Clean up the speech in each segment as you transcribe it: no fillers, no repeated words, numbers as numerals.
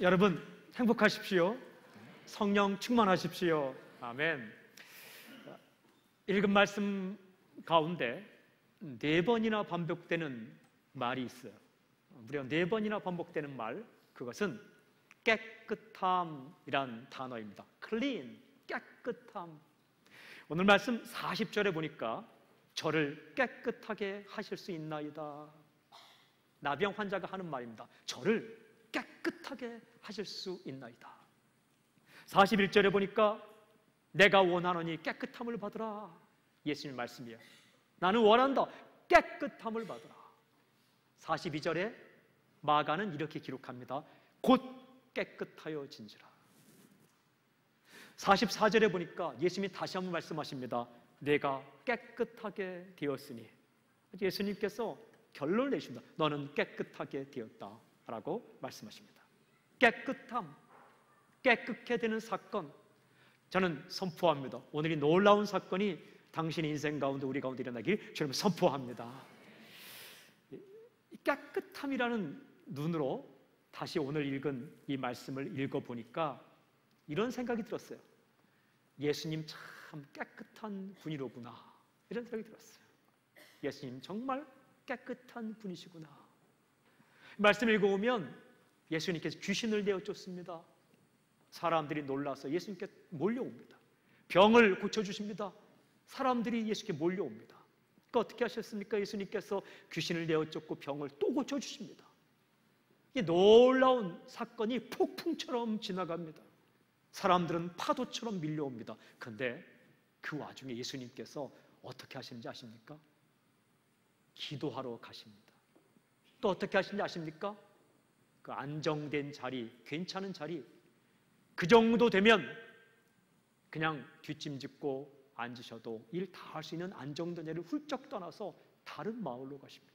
여러분 행복하십시오. 성령 충만하십시오. 아멘. 읽은 말씀 가운데 4번이나 반복되는 말이 있어요. 무려 4번이나 반복되는 말, 그것은 깨끗함이란 단어입니다. clean, 깨끗함. 오늘 말씀 40절에 보니까 저를 깨끗하게 하실 수 있나이다. 나병 환자가 하는 말입니다. 저를 깨끗하게 하실 수 있나이다. 41절에 보니까 내가 원하노니 깨끗함을 받으라. 예수님 말씀이에요. 나는 원한다. 깨끗함을 받으라. 42절에 마가는 이렇게 기록합니다. 곧 깨끗하여 진지라. 44절에 보니까 예수님이 다시 한번 말씀하십니다. 내가 깨끗하게 되었으니. 예수님께서 결론을 내십니다. 너는 깨끗하게 되었다 라고 말씀하십니다. 깨끗함, 깨끗게 되는 사건, 저는 선포합니다. 오늘 이 놀라운 사건이 당신의 인생 가운데, 우리 가운데 일어나길 주님 선포합니다. 깨끗함이라는 눈으로 다시 오늘 읽은 이 말씀을 읽어보니까 이런 생각이 들었어요. 예수님 참 깨끗한 분이로구나, 이런 생각이 들었어요. 예수님 정말 깨끗한 분이시구나. 말씀 읽어보면 예수님께서 귀신을 내어쫓습니다. 사람들이 놀라서 예수님께 몰려옵니다. 병을 고쳐주십니다. 사람들이 예수께 몰려옵니다. 그러니까 어떻게 하셨습니까? 예수님께서 귀신을 내어쫓고 병을 또 고쳐주십니다. 이 놀라운 사건이 폭풍처럼 지나갑니다. 사람들은 파도처럼 밀려옵니다. 그런데 그 와중에 예수님께서 어떻게 하시는지 아십니까? 기도하러 가십니다. 또 어떻게 하시는지 아십니까? 그 안정된 자리, 괜찮은 자리, 그 정도 되면 그냥 뒷짐짓고 앉으셔도 일 다 할 수 있는 안정된 자리를 훌쩍 떠나서 다른 마을로 가십니다.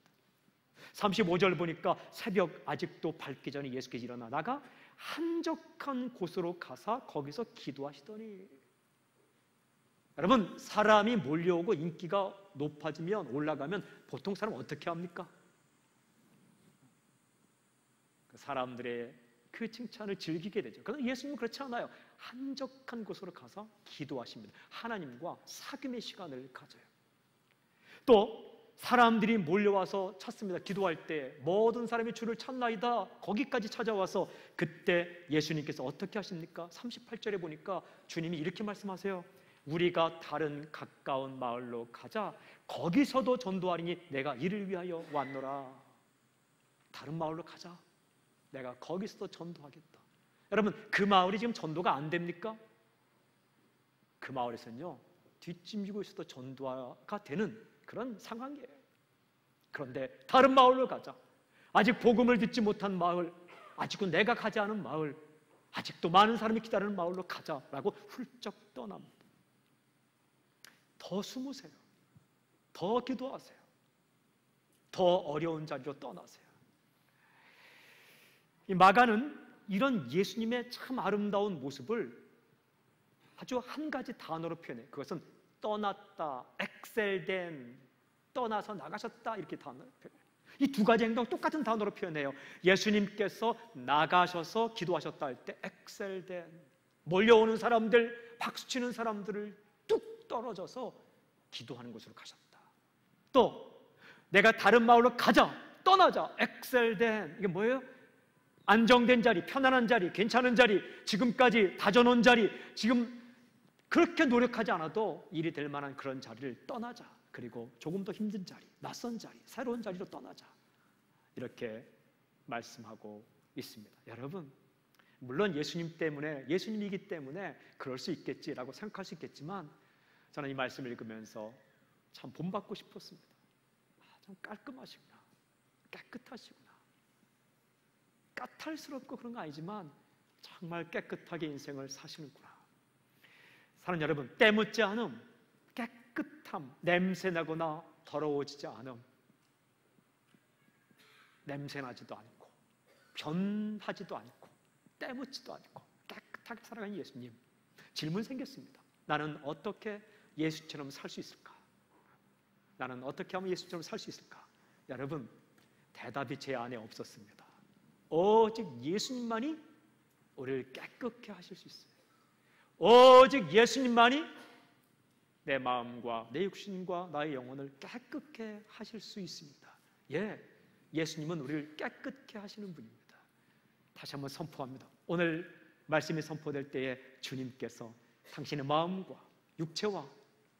35절 보니까 새벽 아직도 밝기 전에 예수께서 일어나 나가 한적한 곳으로 가사 거기서 기도하시더니. 여러분, 사람이 몰려오고 인기가 높아지면, 올라가면 보통 사람 어떻게 합니까? 사람들의 그 칭찬을 즐기게 되죠. 그런데 예수님은 그렇지 않아요. 한적한 곳으로 가서 기도하십니다. 하나님과 사귐의 시간을 가져요. 또 사람들이 몰려와서 찾습니다. 기도할 때 모든 사람이 주를 찾나이다. 거기까지 찾아와서 그때 예수님께서 어떻게 하십니까? 38절에 보니까 주님이 이렇게 말씀하세요. 우리가 다른 가까운 마을로 가자. 거기서도 전도하리니 내가 이를 위하여 왔노라. 다른 마을로 가자. 내가 거기서도 전도하겠다. 여러분, 그 마을이 지금 전도가 안 됩니까? 그 마을에서는요, 뒷짐지고 있어도 전도가 되는 그런 상황이에요. 그런데 다른 마을로 가자. 아직 복음을 듣지 못한 마을, 아직도 내가 가지 않은 마을, 아직도 많은 사람이 기다리는 마을로 가자라고 훌쩍 떠납니다. 더 숨으세요. 더 기도하세요. 더 어려운 자리로 떠나세요. 이 마가는 이런 예수님의 참 아름다운 모습을 아주 한 가지 단어로 표현해요. 그것은 떠났다, 엑셀된, 떠나서 나가셨다, 이렇게 단어로 표현해요. 이 두 가지 행동 똑같은 단어로 표현해요. 예수님께서 나가셔서 기도하셨다 할 때 엑셀된, 몰려오는 사람들, 박수치는 사람들을 뚝 떨어져서 기도하는 곳으로 가셨다. 또 내가 다른 마을로 가자, 떠나자, 엑셀된, 이게 뭐예요? 안정된 자리, 편안한 자리, 괜찮은 자리, 지금까지 다져놓은 자리, 지금 그렇게 노력하지 않아도 일이 될 만한 그런 자리를 떠나자. 그리고 조금 더 힘든 자리, 낯선 자리, 새로운 자리로 떠나자. 이렇게 말씀하고 있습니다. 여러분, 물론 예수님 때문에, 예수님이기 때문에 그럴 수 있겠지라고 생각할 수 있겠지만 저는 이 말씀을 읽으면서 참 본받고 싶었습니다. 참 깔끔하시구나, 깨끗하시구나. 까탈스럽고 그런 거 아니지만 정말 깨끗하게 인생을 사시는구나. 사랑하는 여러분, 때묻지 않음, 깨끗함, 냄새나거나 더러워지지 않음, 냄새나지도 않고 변하지도 않고 때묻지도 않고 깨끗하게 살아가는 예수님. 질문 생겼습니다. 나는 어떻게 예수처럼 살 수 있을까? 나는 어떻게 하면 예수처럼 살 수 있을까? 여러분, 대답이 제 안에 없었습니다. 오직 예수님만이 우리를 깨끗게 하실 수 있어요. 오직 예수님만이 내 마음과 내 육신과 나의 영혼을 깨끗게 하실 수 있습니다. 예, 예수님은 우리를 깨끗게 하시는 분입니다. 다시 한번 선포합니다. 오늘 말씀이 선포될 때에 주님께서 당신의 마음과 육체와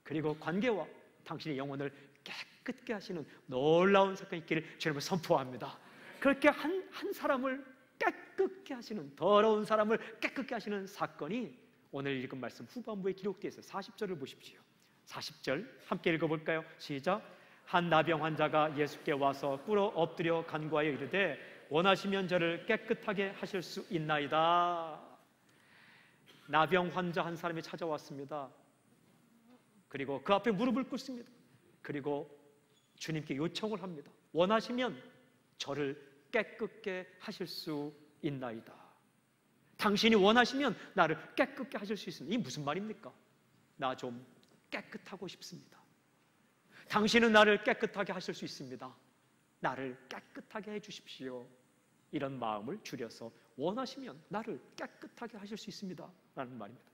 그리고 관계와 당신의 영혼을 깨끗게 하시는 놀라운 사건이 있기를 주님을 선포합니다. 그렇게 한 사람을 깨끗게 하시는, 더러운 사람을 깨끗게 하시는 사건이 오늘 읽은 말씀 후반부에 기록되어 있어요. 40절을 보십시오. 40절 함께 읽어볼까요? 시작. 한 나병 환자가 예수께 와서 꿇어 엎드려 간구하여 이르되 원하시면 저를 깨끗하게 하실 수 있나이다. 나병 환자 한 사람이 찾아왔습니다. 그리고 그 앞에 무릎을 꿇습니다. 그리고 주님께 요청을 합니다. 원하시면 저를 깨끗게 하실 수 있나이다. 당신이 원하시면 나를 깨끗게 하실 수 있습니다. 이게 무슨 말입니까? 나 좀 깨끗하고 싶습니다. 당신은 나를 깨끗하게 하실 수 있습니다. 나를 깨끗하게 해주십시오. 이런 마음을 줄여서 원하시면 나를 깨끗하게 하실 수 있습니다 라는 말입니다.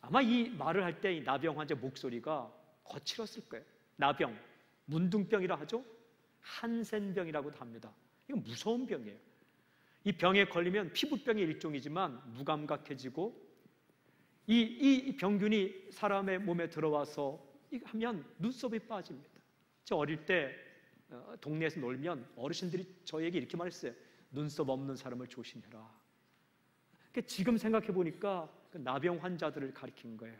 아마 이 말을 할 때 이 나병 환자 목소리가 거칠었을 거예요. 나병, 문둥병이라 하죠. 한센병이라고도 합니다. 이건 무서운 병이에요. 이 병에 걸리면 피부병의 일종이지만 무감각해지고 이 병균이 사람의 몸에 들어와서 하면 눈썹이 빠집니다. 저 어릴 때 동네에서 놀면 어르신들이 저에게 이렇게 말했어요. 눈썹 없는 사람을 조심해라. 지금 생각해 보니까 그 나병 환자들을 가리킨 거예요.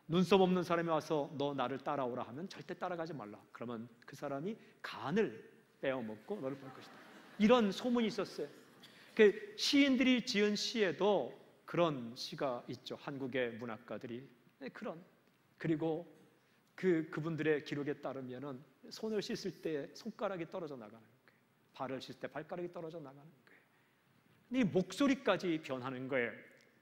눈썹 없는 사람이 와서 너 나를 따라오라 하면 절대 따라가지 말라. 그러면 그 사람이 간을 빼어먹고 너를 볼 것이다. 이런 소문이 있었어요. 그 시인들이 지은 시에도 그런 시가 있죠. 한국의 문학가들이 그리고 그분들의 기록에 따르면은 손을 씻을 때 손가락이 떨어져 나가는 거예요. 발을 씻을 때 발가락이 떨어져 나가는 거예요. 이 목소리까지 변하는 거예요.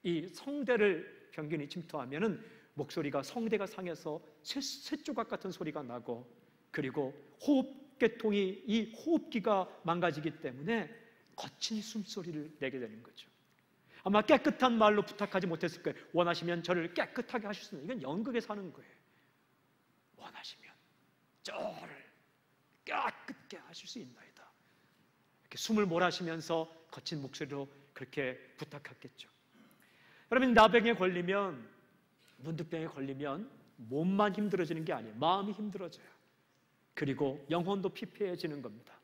이 성대를 병균이 침투하면은 목소리가 성대가 상해서 쇠조각 같은 소리가 나고 그리고 호흡계통이 이 호흡기가 망가지기 때문에 거친 숨소리를 내게 되는 거죠. 아마 깨끗한 말로 부탁하지 못했을 거예요. 원하시면 저를 깨끗하게 하실 수 있는, 이건 연극에서 하는 거예요. 원하시면 저를 깨끗게 하실 수 있나이다. 이렇게 숨을 몰아쉬면서 거친 목소리로 그렇게 부탁했겠죠. 여러분, 나병에 걸리면, 문득병에 걸리면 몸만 힘들어지는 게 아니에요. 마음이 힘들어져요. 그리고 영혼도 피폐해지는 겁니다.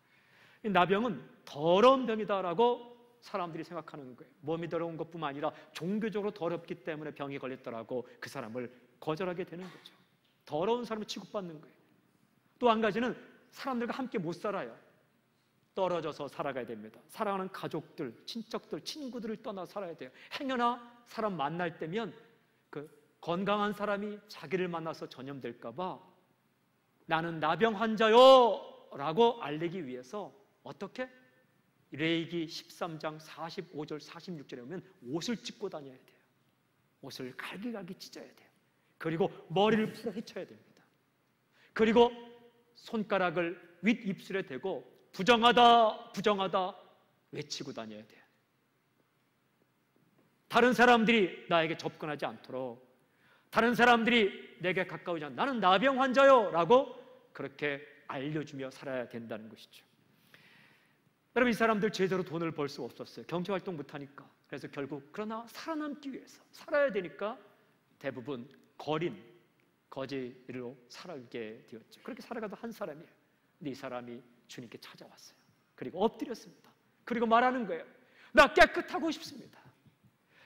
이 나병은 더러운 병이다라고 사람들이 생각하는 거예요. 몸이 더러운 것뿐만 아니라 종교적으로 더럽기 때문에 병이 걸렸더라고 그 사람을 거절하게 되는 거죠. 더러운 사람을 취급받는 거예요. 또 한 가지는 사람들과 함께 못 살아요. 떨어져서 살아가야 됩니다. 사랑하는 가족들, 친척들, 친구들을 떠나 살아야 돼요. 행여나 사람 만날 때면 그 건강한 사람이 자기를 만나서 전염될까 봐 나는 나병 환자요 라고 알리기 위해서 어떻게? 레위기 13장 45절 46절에 보면 옷을 찢고 다녀야 돼요. 옷을 갈기갈기 찢어야 돼요. 그리고 머리를 풀어 헤쳐야 됩니다. 그리고 손가락을 윗입술에 대고 부정하다 부정하다 외치고 다녀야 돼요. 다른 사람들이 나에게 접근하지 않도록, 다른 사람들이 내게 가까우지 않도록 나는 나병 환자요 라고 그렇게 알려주며 살아야 된다는 것이죠. 여러분, 이 사람들 제대로 돈을 벌 수 없었어요. 경제활동 못하니까. 그래서 결국 그러나 살아남기 위해서 살아야 되니까 대부분 거지로 살게 되었죠. 그렇게 살아가던 한 사람이에요. 근데 이 사람이 주님께 찾아왔어요. 그리고 엎드렸습니다. 그리고 말하는 거예요. 나 깨끗하고 싶습니다.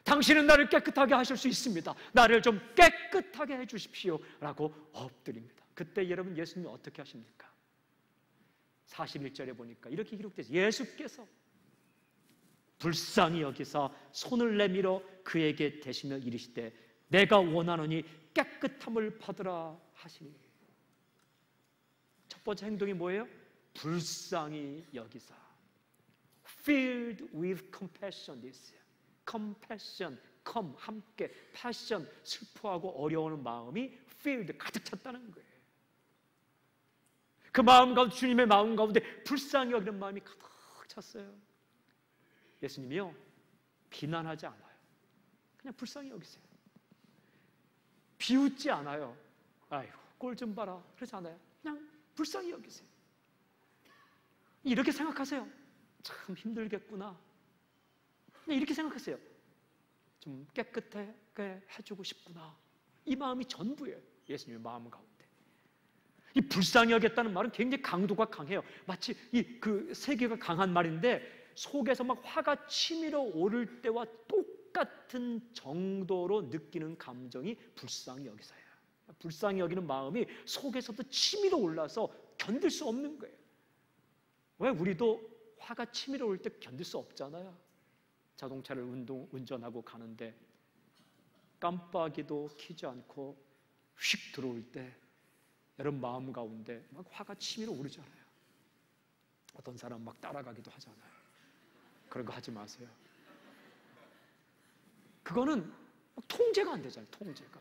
당신은 나를 깨끗하게 하실 수 있습니다. 나를 좀 깨끗하게 해주십시오 라고 엎드립니다. 그때 여러분, 예수님이 어떻게 하십니까? 41절에 보니까 이렇게 기록되죠. 예수께서 불쌍히 여기사 손을 내밀어 그에게 대시며 이르시되 내가 원하노니 깨끗함을 받으라 하시니. 첫 번째 행동이 뭐예요? 불쌍히 여기사. Filled with compassion. compassion, 함께, passion, 슬퍼하고 어려워하는 마음이 filled, 가득 찼다는 거예요. 그 마음 가운데, 주님의 마음 가운데 불쌍히 여기는 마음이 가득 찼어요. 예수님이요, 비난하지 않아요. 그냥 불쌍히 여기세요. 비웃지 않아요. 아이고 꼴 좀 봐라 그러지 않아요. 그냥 불쌍히 여기세요. 이렇게 생각하세요. 참 힘들겠구나. 그냥 이렇게 생각하세요. 좀 깨끗하게 해주고 싶구나. 이 마음이 전부예요. 예수님의 마음 가운데. 이 불쌍히 여겼다는 말은 굉장히 강도가 강해요. 마치 그 세계가 강한 말인데 속에서 막 화가 치밀어 오를 때와 똑같은 정도로 느끼는 감정이 불쌍히 여기서예요. 불쌍히 여기는 마음이 속에서도 치밀어 올라서 견딜 수 없는 거예요. 왜? 우리도 화가 치밀어 올 때 견딜 수 없잖아요. 자동차를 운전하고 가는데 깜빡이도 켜지 않고 휙 들어올 때 여러분 마음 가운데 막 화가 치밀어 오르잖아요. 어떤 사람 막 따라가기도 하잖아요. 그런 거 하지 마세요. 그거는 통제가 안 되잖아요. 통제가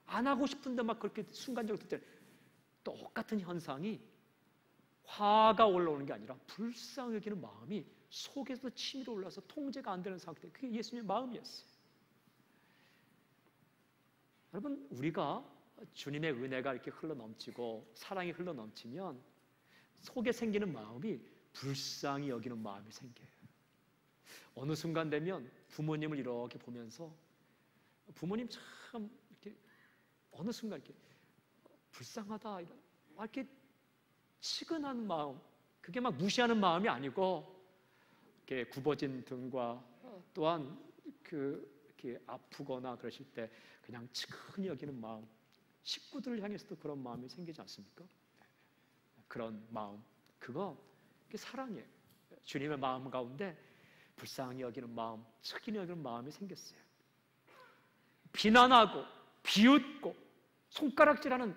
안 하고 싶은데 막 그렇게 순간적으로 때 똑같은 현상이 화가 올라오는 게 아니라 불쌍히 여기는 마음이 속에서 치밀어 올라서 통제가 안 되는 상태. 그게 예수님의 마음이었어요. 여러분 우리가 주님의 은혜가 이렇게 흘러넘치고 사랑이 흘러넘치면 속에 생기는 마음이 불쌍히 여기는 마음이 생겨요. 어느 순간 되면 부모님을 이렇게 보면서 부모님 참 이렇게 어느 순간 이렇게 불쌍하다 이렇게 치근한 마음, 그게 막 무시하는 마음이 아니고 이렇게 굽어진 등과 또한 이렇게 아프거나 그러실 때 그냥 치근히 여기는 마음, 식구들을 향해서도 그런 마음이 생기지 않습니까? 그런 마음, 그게 사랑이에요. 주님의 마음 가운데 불쌍히 여기는 마음, 치근히 여기는 마음이 생겼어요. 비난하고 비웃고 손가락질하는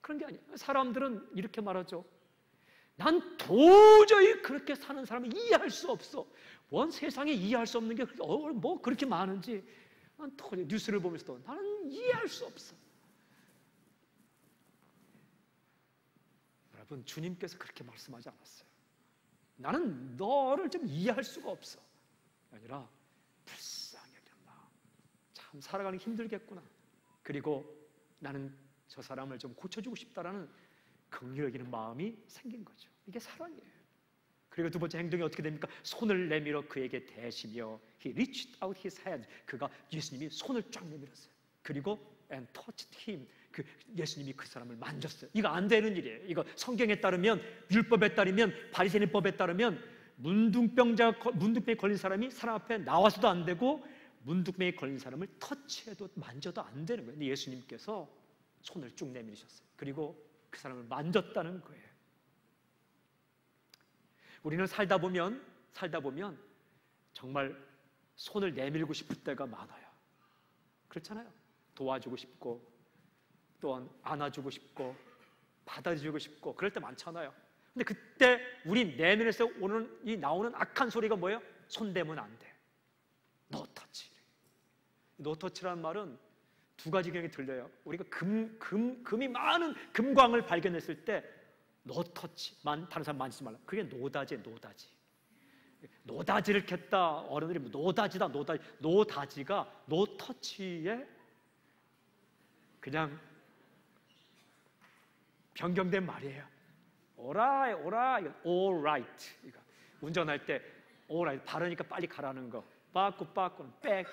그런 게 아니에요. 사람들은 이렇게 말하죠. 난 도저히 그렇게 사는 사람을 이해할 수 없어. 원 세상에 이해할 수 없는 게 뭐 그렇게 많은지 난 뉴스를 보면서도 나는 이해할 수 없어. 여러분 주님께서 그렇게 말씀하지 않았어요. 나는 너를 좀 이해할 수가 없어. 아니라 불쌍히 여기는 마음. 참 살아가는 게 힘들겠구나. 그리고 나는 저 사람을 좀 고쳐주고 싶다라는 긍휼히 여기는 마음이 생긴 거죠. 이게 사랑이에요. 그리고 두 번째 행동이 어떻게 됩니까? 손을 내밀어 그에게 대시며 He reached out his hand. 예수님이 손을 쫙 내밀었어요. 그리고 and touched him. 예수님이 그 사람을 만졌어요. 이거 안 되는 일이에요. 이거 성경에 따르면 율법에 따르면 바리새인법에 따르면 문둥병에 걸린 사람이 사람 앞에 나와서도 안 되고 문둥병에 걸린 사람을 터치해도 만져도 안 되는 거예요. 근데 예수님께서 손을 쭉 내밀으셨어요. 그리고 그 사람을 만졌다는 거예요. 우리는 살다 보면 정말 손을 내밀고 싶을 때가 많아요. 그렇잖아요. 도와주고 싶고 또한 안아주고 싶고 받아주고 싶고 그럴 때 많잖아요. 근데 그때 우리 내면에서 나오는 악한 소리가 뭐예요? 손 대면 안 돼. 노 터치. 노 터치라는 말은 두 가지 경향이 들려요. 우리가 금이 많은 금광을 발견했을 때 노 터치, 다른 사람 만지지 말라. 그게 노다지예요. 노다지를 캤다. 어른들이 노다지다. 노다지가 노 터치에 그냥 변경된 말이에요. 오라, all right. 운전할 때 all right 바르니까 빨리 가라는 거. 빠꾸는 백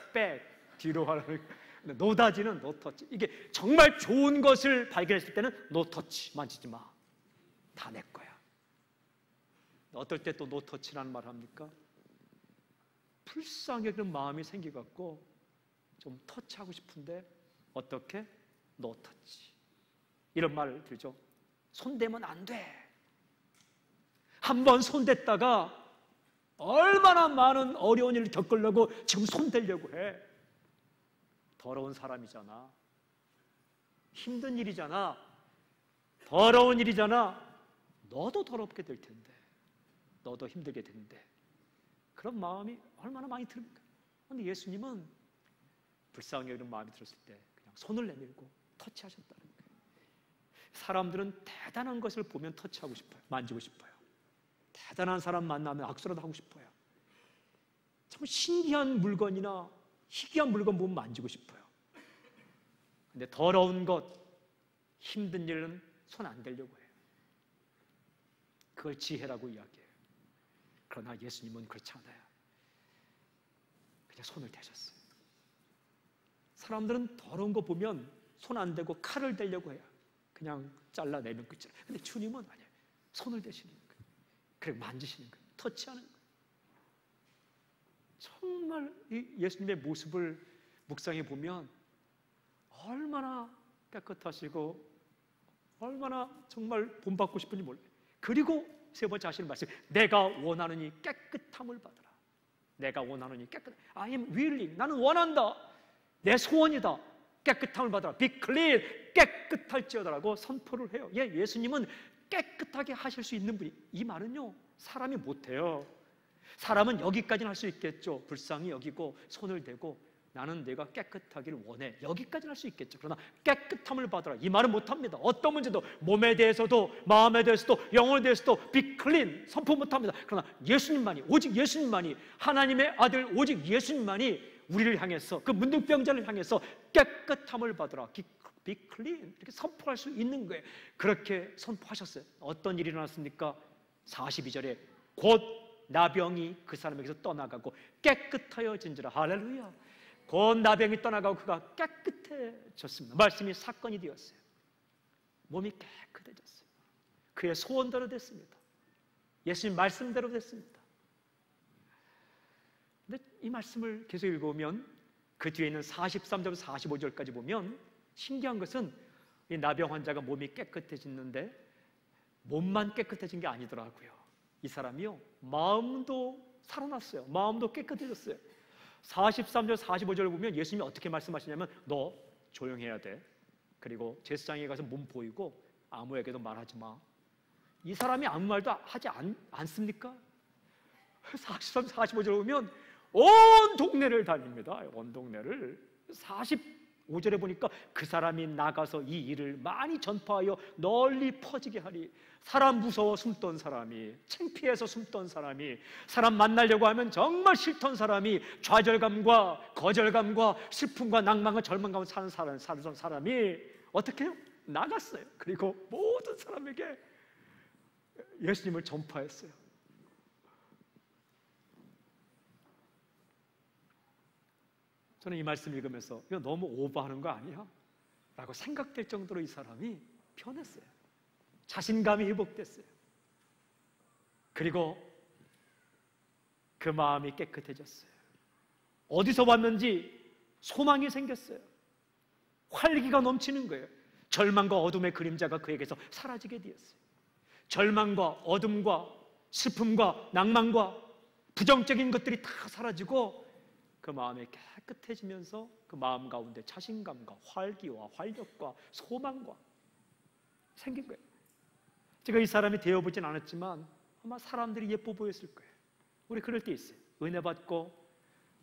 뒤로 가라는 거. 노다지는 노 터치. 이게 정말 좋은 것을 발견했을 때는 노 터치, 만지지 마. 다 내 거야. 어떨 때 또 노 터치라는 말을 합니까? 불쌍히 여기는 마음이 생겨갖고 좀 터치하고 싶은데 어떻게? 노 터치. 이런 말을 들죠. 손대면 안 돼. 한번 손댔다가 얼마나 많은 어려운 일을 겪으려고 지금 손대려고 해. 더러운 사람이잖아. 힘든 일이잖아. 더러운 일이잖아. 너도 더럽게 될 텐데. 너도 힘들게 되는데. 그런 마음이 얼마나 많이 듭니까? 그런데 예수님은 불쌍히 여기는 마음이 들었을 때 그냥 손을 내밀고 터치하셨다는 거예요. 사람들은 대단한 것을 보면 터치하고 싶어요. 만지고 싶어요. 대단한 사람 만나면 악수라도 하고 싶어요. 참 신기한 물건이나 희귀한 물건 보면 만지고 싶어요. 근데 더러운 것, 힘든 일은 손 안 대려고 해요. 그걸 지혜라고 이야기해요. 그러나 예수님은 그렇지 않아요. 그냥 손을 대셨어요. 사람들은 더러운 거 보면 손 안 대고 칼을 대려고 해요. 그냥 잘라내면 끝이에요. 근데 주님은 아니에요. 손을 대시는 거예요. 그리고 만지시는 거예요. 터치하는 거예요. 정말 이 예수님의 모습을 묵상해 보면 얼마나 깨끗하시고 얼마나 정말 본받고 싶은지 몰라요. 그리고 세 번째 하시는 말씀, 내가 원하느니 깨끗함을 받으라. 내가 원하느니 깨끗. I am willing. 나는 원한다. 내 소원이다. 깨끗함을 받아라. Be clean. 깨끗할지어다라고 선포를 해요. 예, 예수님은 깨끗하게 하실 수 있는 분이. 이 말은요, 사람이 못해요. 사람은 여기까지는 할 수 있겠죠. 불쌍히 여기고 손을 대고 나는 내가 깨끗하기를 원해. 여기까지는 할 수 있겠죠. 그러나 깨끗함을 받아라. 이 말은 못합니다. 어떤 문제도 몸에 대해서도 마음에 대해서도 영혼에 대해서도 Be clean 선포 못합니다. 그러나 예수님만이, 오직 예수님만이, 하나님의 아들 오직 예수님만이 우리를 향해서, 그 문둥병자를 향해서 깨끗함을 받으라. Be clean 이렇게 선포할 수 있는 거예요. 그렇게 선포하셨어요. 어떤 일이 일어났습니까? 42절에 곧 나병이 그 사람에게서 떠나가고 깨끗하여진지라. 할렐루야. 곧 나병이 떠나가고 그가 깨끗해졌습니다. 말씀이 사건이 되었어요. 몸이 깨끗해졌어요. 그의 소원대로 됐습니다. 예수님 말씀대로 됐습니다. 근데 이 말씀을 계속 읽어보면 그 뒤에 있는 43절부터 45절까지 보면 신기한 것은 이 나병 환자가 몸이 깨끗해졌는데 몸만 깨끗해진 게 아니더라고요. 이 사람이요, 마음도 살아났어요. 마음도 깨끗해졌어요. 43절 45절을 보면 예수님이 어떻게 말씀하시냐면 너 조용해야 돼. 그리고 제사장에 가서 몸 보이고 아무에게도 말하지 마. 이 사람이 아무 말도 하지 않습니까? 43, 45절을 보면 온 동네를 다닙니다. 온 동네를. 45절에 보니까 그 사람이 나가서 이 일을 많이 전파하여 널리 퍼지게 하리. 사람 무서워 숨던 사람이, 창피해서 숨던 사람이, 사람 만나려고 하면 정말 싫던 사람이, 좌절감과 거절감과 슬픔과 낭만과 절망감을 사는 사람이 어떻게 해요? 나갔어요. 그리고 모든 사람에게 예수님을 전파했어요. 저는 이 말씀 읽으면서 이거 너무 오버하는 거 아니야? 라고 생각될 정도로 이 사람이 변했어요. 자신감이 회복됐어요. 그리고 그 마음이 깨끗해졌어요. 어디서 왔는지 소망이 생겼어요. 활기가 넘치는 거예요. 절망과 어둠의 그림자가 그에게서 사라지게 되었어요. 절망과 어둠과 슬픔과 낭만과 부정적인 것들이 다 사라지고 그 마음이 깨끗해지면서 그 마음 가운데 자신감과 활기와 활력과 소망과 생긴 거예요. 제가 이 사람이 되어보진 않았지만 아마 사람들이 예뻐 보였을 거예요. 우리 그럴 때 있어요. 은혜 받고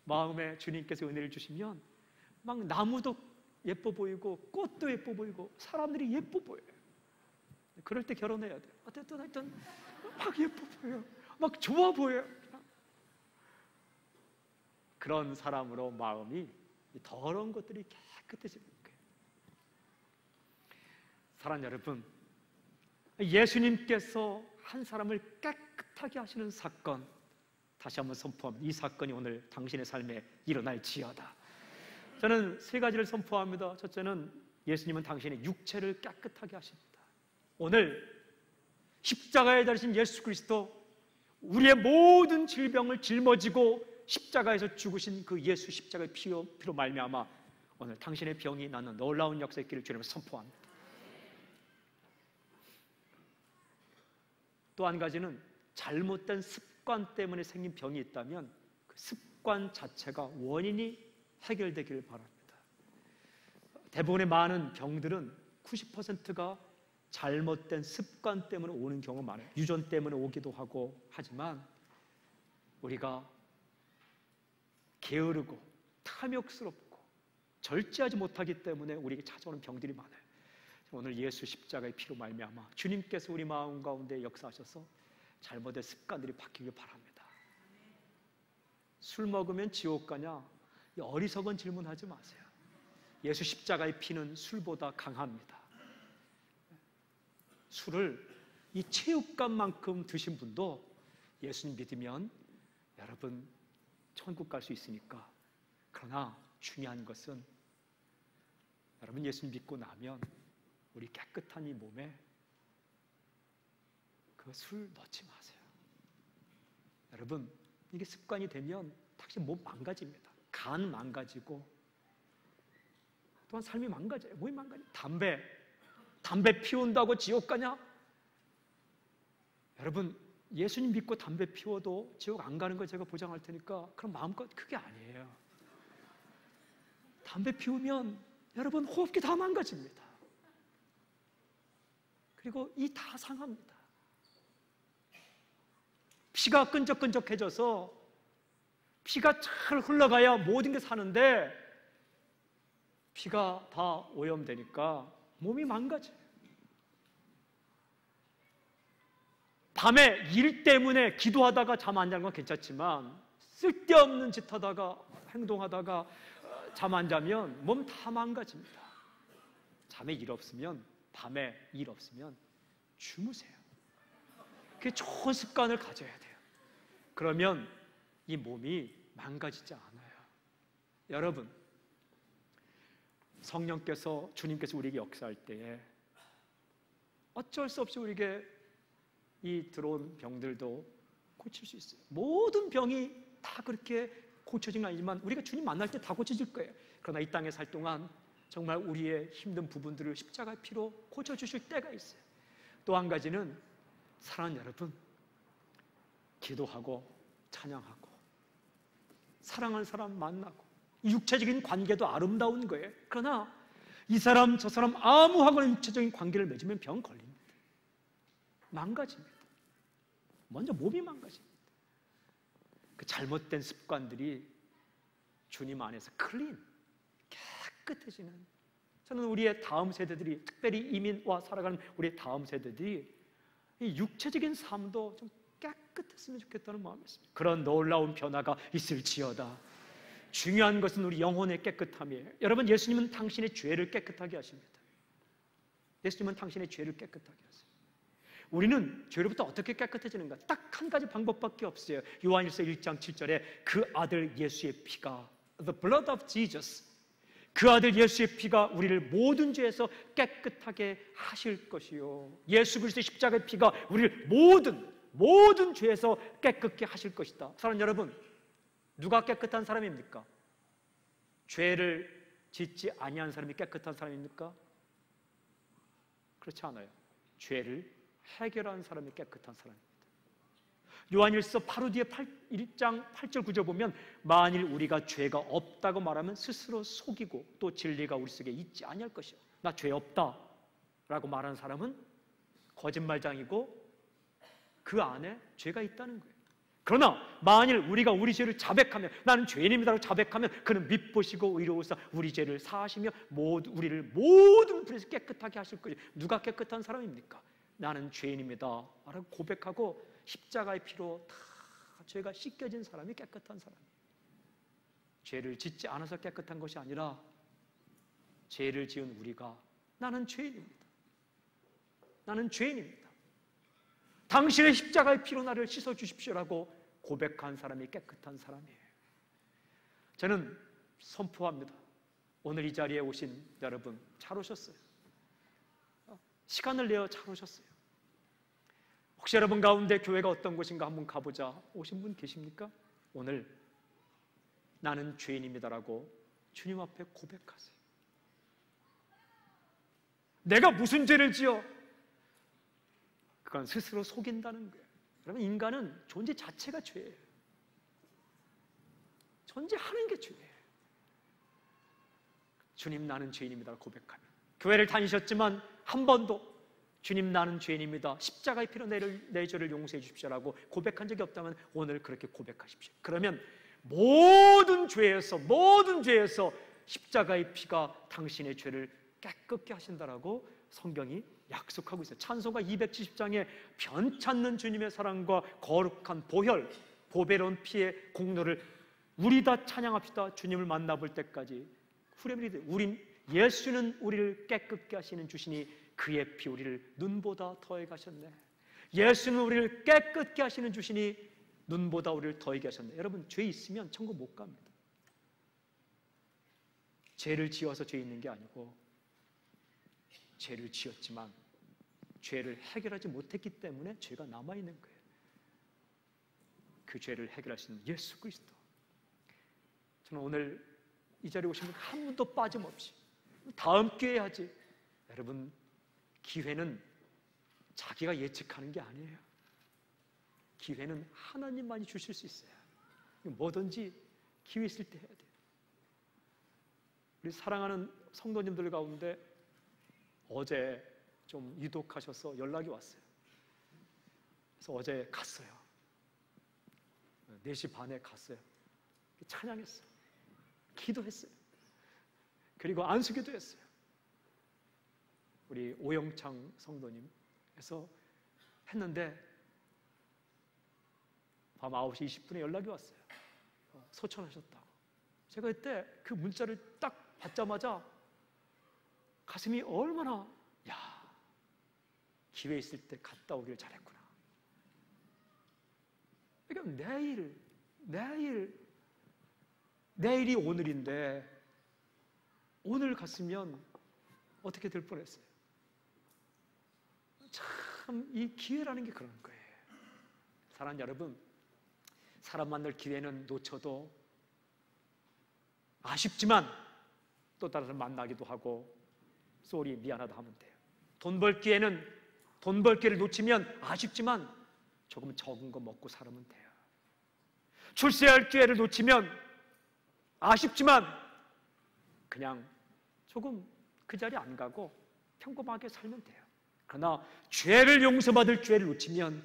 마음에 주님께서 은혜를 주시면 막 나무도 예뻐 보이고 꽃도 예뻐 보이고 사람들이 예뻐 보여요. 그럴 때 결혼해야 돼요. 어쨌든 하여튼 막 예뻐 보여요. 막 좋아 보여요. 그런 사람으로 마음이 더러운 것들이 깨끗해지는 거예요. 사랑하는 여러분, 예수님께서 한 사람을 깨끗하게 하시는 사건, 다시 한번 선포합니다. 이 사건이 오늘 당신의 삶에 일어날지어다. 저는 세 가지를 선포합니다. 첫째는 예수님은 당신의 육체를 깨끗하게 하십니다. 오늘 십자가에 달리신 예수 그리스도, 우리의 모든 질병을 짊어지고 십자가에서 죽으신 그 예수 십자가의 피로 말미암아 오늘 당신의 병이 나는 놀라운 역사의 길을 주님을 선포합니다. 또 한 가지는 잘못된 습관 때문에 생긴 병이 있다면 그 습관 자체가 원인이 해결되길 바랍니다. 대부분의 많은 병들은 90%가 잘못된 습관 때문에 오는 경우가 많아요. 유전 때문에 오기도 하고 하지만 우리가 게으르고 탐욕스럽고 절제하지 못하기 때문에 우리에게 찾아오는 병들이 많아요. 오늘 예수 십자가의 피로 말미암아 주님께서 우리 마음 가운데 역사하셔서 잘못된 습관들이 바뀌길 바랍니다. 술 먹으면 지옥 가냐? 이 어리석은 질문하지 마세요. 예수 십자가의 피는 술보다 강합니다. 술을 이 체육관만큼 드신 분도 예수님 믿으면 여러분 천국 갈 수 있으니까. 그러나 중요한 것은 여러분 예수님 믿고 나면 우리 깨끗한 이 몸에 그 술 넣지 마세요. 여러분 이게 습관이 되면 당신 몸 망가집니다. 간 망가지고 또한 삶이 망가져요. 몸이 망가져요. 담배 피운다고 지옥 가냐? 여러분 예수님 믿고 담배 피워도 지옥 안 가는 거 제가 보장할 테니까 그럼 마음껏 그게 아니에요. 담배 피우면 여러분 호흡기 다 망가집니다. 그리고 이 다 상합니다. 피가 끈적끈적해져서 피가 잘 흘러가야 모든 게 사는데 피가 다 오염되니까 몸이 망가져요. 밤에 일 때문에 기도하다가 잠 안 자는 건 괜찮지만 쓸데없는 짓 하다가 행동하다가 잠 안 자면 몸 다 망가집니다. 밤에 일 없으면 주무세요. 그게 좋은 습관을 가져야 돼요. 그러면 이 몸이 망가지지 않아요. 여러분 성령께서 주님께서 우리에게 역사할 때에 어쩔 수 없이 우리에게 이 들어온 병들도 고칠 수 있어요. 모든 병이 다 그렇게 고쳐진 건 아니지만 우리가 주님 만날 때 다 고쳐질 거예요. 그러나 이 땅에 살 동안 정말 우리의 힘든 부분들을 십자가의 피로 고쳐주실 때가 있어요. 또 한 가지는 사랑하는 여러분, 기도하고 찬양하고 사랑하는 사람 만나고 육체적인 관계도 아름다운 거예요. 그러나 이 사람 저 사람 아무하고나 육체적인 관계를 맺으면 병 걸립니다. 망가집니다. 먼저 몸이 망가집니다. 그 잘못된 습관들이 주님 안에서 깨끗해지는, 저는 우리의 다음 세대들이, 특별히 이민와 살아가는 우리의 다음 세대들이 이 육체적인 삶도 좀 깨끗했으면 좋겠다는 마음이 있습니다. 그런 놀라운 변화가 있을지어다. 중요한 것은 우리 영혼의 깨끗함이에요. 여러분 예수님은 당신의 죄를 깨끗하게 하십니다. 예수님은 당신의 죄를 깨끗하게 하세요. 우리는 죄로부터 어떻게 깨끗해지는가? 딱 한 가지 방법밖에 없어요. 요한일서 1장 7절에 그 아들 예수의 피가, the blood of Jesus, 그 아들 예수의 피가 우리를 모든 죄에서 깨끗하게 하실 것이요. 예수 그리스도의 십자가의 피가 우리를 모든 죄에서 깨끗게 하실 것이다. 사랑하는 여러분, 누가 깨끗한 사람입니까? 죄를 짓지 아니한 사람이 깨끗한 사람입니까? 그렇지 않아요. 죄를 해결한 사람이 깨끗한 사람입니다. 요한일서 바로 뒤에 1장 8절 9절 보면 만일 우리가 죄가 없다고 말하면 스스로 속이고 또 진리가 우리 속에 있지 아니할 것이요. 나 죄 없다 라고 말하는 사람은 거짓말장이고 그 안에 죄가 있다는 거예요. 그러나 만일 우리가 우리 죄를 자백하면, 나는 죄인입니다라고 자백하면 그는 밉보시고 의로우사 우리 죄를 사하시며 우리를 모든 불에서 깨끗하게 하실 것이요. 누가 깨끗한 사람입니까? 나는 죄인입니다 라고 고백하고 십자가의 피로 다 죄가 씻겨진 사람이 깨끗한 사람이에요. 죄를 짓지 않아서 깨끗한 것이 아니라 죄를 지은 우리가 나는 죄인입니다. 당신의 십자가의 피로 나를 씻어주십시오라고 고백한 사람이 깨끗한 사람이에요. 저는 선포합니다. 오늘 이 자리에 오신 여러분 잘 오셨어요. 시간을 내어 잘 오셨어요. 혹시 여러분 가운데 교회가 어떤 곳인가 한번 가보자 오신 분 계십니까? 오늘 나는 죄인입니다라고 주님 앞에 고백하세요. 내가 무슨 죄를 지어? 그건 스스로 속인다는 거예요. 여러분 인간은 존재 자체가 죄예요. 존재하는 게 죄예요. 주님 나는 죄인입니다 고백하면, 교회를 다니셨지만 한 번도 주님 나는 죄인입니다, 십자가의 피로 내 죄를 용서해 주십시오라고 고백한 적이 없다면 오늘 그렇게 고백하십시오. 그러면 모든 죄에서 십자가의 피가 당신의 죄를 깨끗게 하신다라고 성경이 약속하고 있어요. 찬송가 270장에 변찮는 주님의 사랑과 거룩한 보혈, 보배로운 피의 공로를 우리 다 찬양합시다. 주님을 만나볼 때까지 후렴이 우린 예수는 우리를 깨끗게 하시는 주시니 그의 피 우리를 눈보다 더하게 하셨네. 예수는 우리를 깨끗게 하시는 주시니 눈보다 우리를 더하게 하셨네. 여러분, 죄 있으면 천국 못 갑니다. 죄를 지어서 죄 있는 게 아니고 죄를 지었지만 죄를 해결하지 못했기 때문에 죄가 남아있는 거예요. 그 죄를 해결하시는 예수 그리스도. 저는 오늘 이 자리에 오신 분 한 분도 빠짐없이 다음 기회에 하지. 여러분, 기회는 자기가 예측하는 게 아니에요. 기회는 하나님만이 주실 수 있어요. 뭐든지 기회 있을 때 해야 돼요. 우리 사랑하는 성도님들 가운데 어제 좀 유독하셔서 연락이 왔어요. 그래서 어제 갔어요. 4시 반에 갔어요. 찬양했어요. 기도했어요. 그리고 안수기도 했어요. 우리 오영창 성도님 해서 했는데 밤 9시 20분에 연락이 왔어요. 소천하셨다고. 제가 그때 그 문자를 딱 받자마자 가슴이 얼마나, 야, 기회 있을 때 갔다 오길 잘했구나. 그러니까 내일이 오늘인데 오늘 갔으면 어떻게 될 뻔했어요. 참 이 기회라는 게 그런 거예요. 사랑하는 여러분, 사람 만날 기회는 놓쳐도 아쉽지만 또 다른 사람 만나기도 하고 쏘리 미안하다 하면 돼요. 돈 벌 기회는 돈 벌 기회를 놓치면 아쉽지만 조금 적은 거 먹고 살면 돼요. 출세할 기회를 놓치면 아쉽지만 그냥 조금 그 자리에 안 가고 평범하게 살면 돼요. 그러나 죄를 용서받을 기회를 놓치면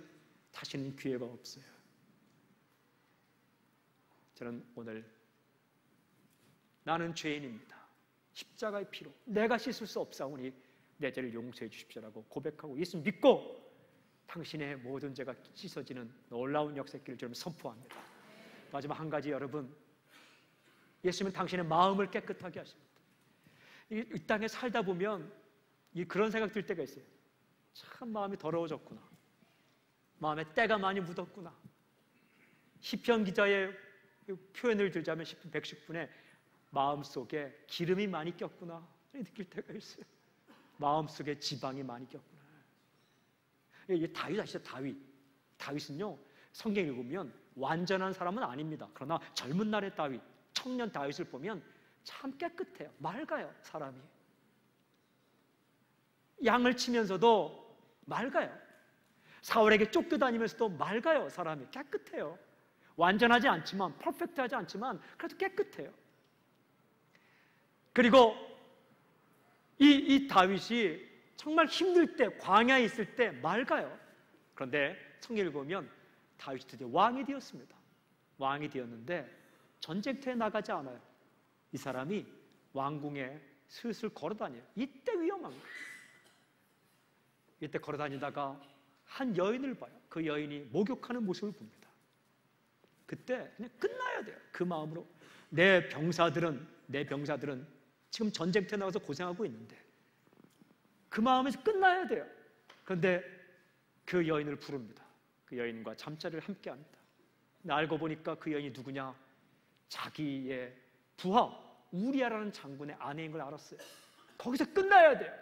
다시는 기회가 없어요. 저는 오늘 나는 죄인입니다. 십자가의 피로 내가 씻을 수 없사오니 내 죄를 용서해 주십시오라고 고백하고 예수 믿고 당신의 모든 죄가 씻어지는 놀라운 역사길을 저는 선포합니다. 마지막 한 가지, 여러분, 예수님은 당신의 마음을 깨끗하게 하십니다. 이 땅에 살다 보면 그런 생각 들 때가 있어요. 참 마음이 더러워졌구나. 마음에 때가 많이 묻었구나. 시편 기자의 표현을 들자면 시편 110편에 마음속에 기름이 많이 꼈구나 느낄 때가 있어요. 마음속에 지방이 많이 꼈구나. 다윗 아시죠? 다윗은요, 성경 읽으면 완전한 사람은 아닙니다. 그러나 젊은 날의 다윗, 청년 다윗을 보면 참 깨끗해요. 맑아요, 사람이. 양을 치면서도 맑아요. 사울에게 쫓겨다니면서도 맑아요, 사람이. 깨끗해요. 완전하지 않지만, 퍼펙트하지 않지만 그래도 깨끗해요. 그리고 이 다윗이 정말 힘들 때, 광야에 있을 때 맑아요. 그런데 성경을 보면 다윗이 드디어 왕이 되었습니다. 왕이 되었는데 전쟁터에 나가지 않아요. 이 사람이 왕궁에 슬슬 걸어다녀요. 이때 위험한 거예요. 이때 걸어다니다가 한 여인을 봐요. 그 여인이 목욕하는 모습을 봅니다. 그때 그냥 끝나야 돼요. 그 마음으로 내 병사들은 지금 전쟁터에 나가서 고생하고 있는데 그 마음에서 끝나야 돼요. 그런데 그 여인을 부릅니다. 그 여인과 잠자리를 함께 합니다. 알고 보니까 그 여인이 누구냐? 자기의 부하 우리아라는 장군의 아내인 걸 알았어요. 거기서 끝나야 돼요.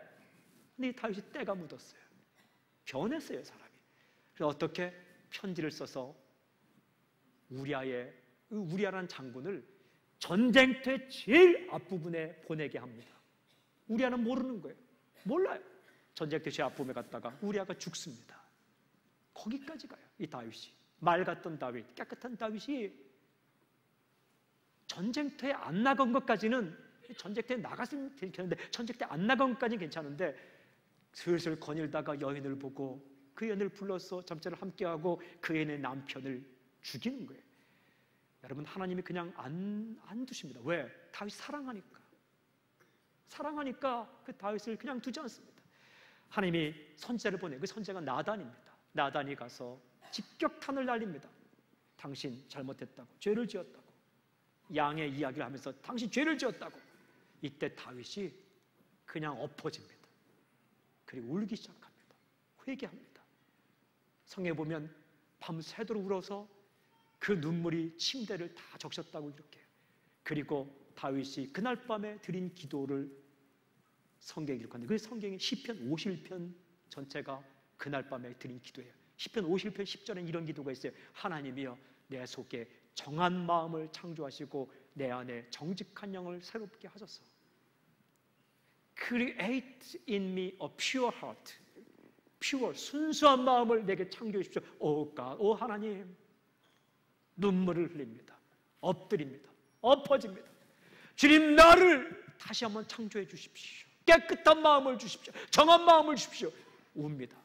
근데 이 다윗이 때가 묻었어요. 변했어요, 사람이. 그래서 어떻게 편지를 써서 우리아라는 장군을 전쟁터의 제일 앞부분에 보내게 합니다. 우리아는 모르는 거예요. 몰라요. 전쟁터 제일 앞부분에 갔다가 우리아가 죽습니다. 거기까지 가요, 이 다윗이. 맑았던 다윗, 깨끗한 다윗이 전쟁터에 안 나간 것까지는, 전쟁터에 나갔으면 괜찮은데 전쟁터에 안 나간 것까지는 괜찮은데 슬슬 거닐다가 여인을 보고 그 여인을 불러서 잠자리를 함께하고 그 여인의 남편을 죽이는 거예요. 여러분, 하나님이 그냥 안 두십니다. 왜? 다윗 사랑하니까 그 다윗을 그냥 두지 않습니다. 하나님이 선지자를 보내요. 그 선지자가 나단입니다. 나단이 가서 직격탄을 날립니다. 당신 잘못했다고, 죄를 지었다고. 양의 이야기를 하면서 당신 죄를 지었다고. 이때 다윗이 그냥 엎어집니다. 그리고 울기 시작합니다. 회개합니다. 성경에 보면 밤새도록 울어서 그 눈물이 침대를 다 적셨다고 이렇게. 그리고 다윗이 그날 밤에 드린 기도를 성경에 기록하는데, 그 성경의 시편 51편 전체가 그날 밤에 드린 기도예요. 시편 51편 10절에 이런 기도가 있어요. 하나님이여, 내 속에 정한 마음을 창조하시고 내 안에 정직한 영을 새롭게 하소서. Create in me a pure heart. pure, 순수한 마음을 내게 창조해 주십시오. 오 God, 오 하나님. 눈물을 흘립니다. 엎드립니다. 엎어집니다. 주님, 나를 다시 한번 창조해 주십시오. 깨끗한 마음을 주십시오. 정한 마음을 주십시오. 웁니다.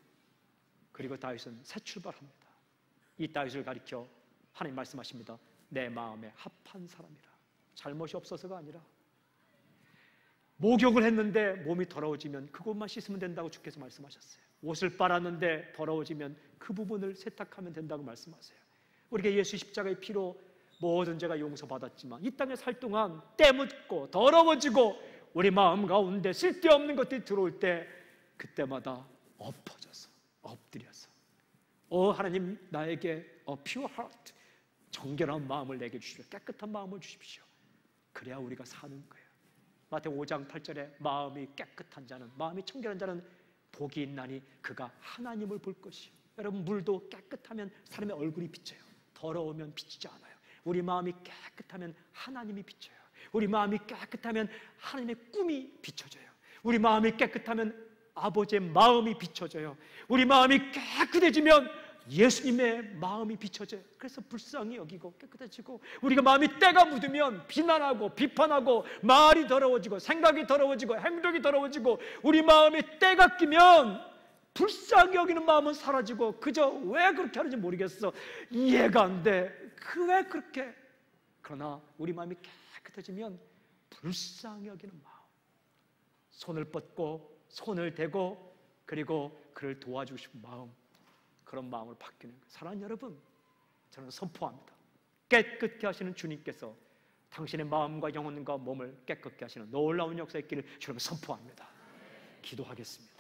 그리고 다윗은 새 출발합니다. 이 다윗을 가리켜 하나님 말씀하십니다. 내 마음에 합한 사람이라. 잘못이 없어서가 아니라 목욕을 했는데 몸이 더러워지면 그것만 씻으면 된다고 주께서 말씀하셨어요. 옷을 빨았는데 더러워지면 그 부분을 세탁하면 된다고 말씀하세요. 우리가 예수 십자가의 피로 모든 죄가 용서받았지만 이 땅에 살 동안 때묻고 더러워지고 우리 마음 가운데 쓸데없는 것들이 들어올 때 그때마다 엎어져서 엎드려서 오 하나님, 나에게 pure heart, 정결한 마음을 내게 주십시오. 깨끗한 마음을 주십시오. 그래야 우리가 사는 거예요. 마태복음 5장 8절에 마음이 깨끗한 자는, 마음이 청결한 자는 복이 있나니 그가 하나님을 볼 것이요. 여러분, 물도 깨끗하면 사람의 얼굴이 비쳐요. 더러우면 비치지 않아요. 우리 마음이 깨끗하면 하나님이 비쳐요. 우리 마음이 깨끗하면 하나님의 꿈이 비춰져요. 우리 마음이 깨끗하면 아버지의 마음이 비춰져요. 우리 마음이 깨끗해지면 예수님의 마음이 비춰져요. 그래서 불쌍히 여기고 깨끗해지고, 우리가 마음이 때가 묻으면 비난하고 비판하고 말이 더러워지고 생각이 더러워지고 행동이 더러워지고, 우리 마음이 때가 끼면 불쌍히 여기는 마음은 사라지고 그저 왜 그렇게 하는지 모르겠어, 이해가 안 돼, 그 왜 그렇게. 그러나 우리 마음이 깨끗해지면 불쌍히 여기는 마음, 손을 뻗고 손을 대고 그리고 그를 도와주고 싶은 마음, 그런 마음을 바뀌는 거예요. 사랑하는 여러분, 저는 선포합니다. 깨끗게 하시는 주님께서 당신의 마음과 영혼과 몸을 깨끗게 하시는 놀라운 역사의 길을 주님 선포합니다. 기도하겠습니다.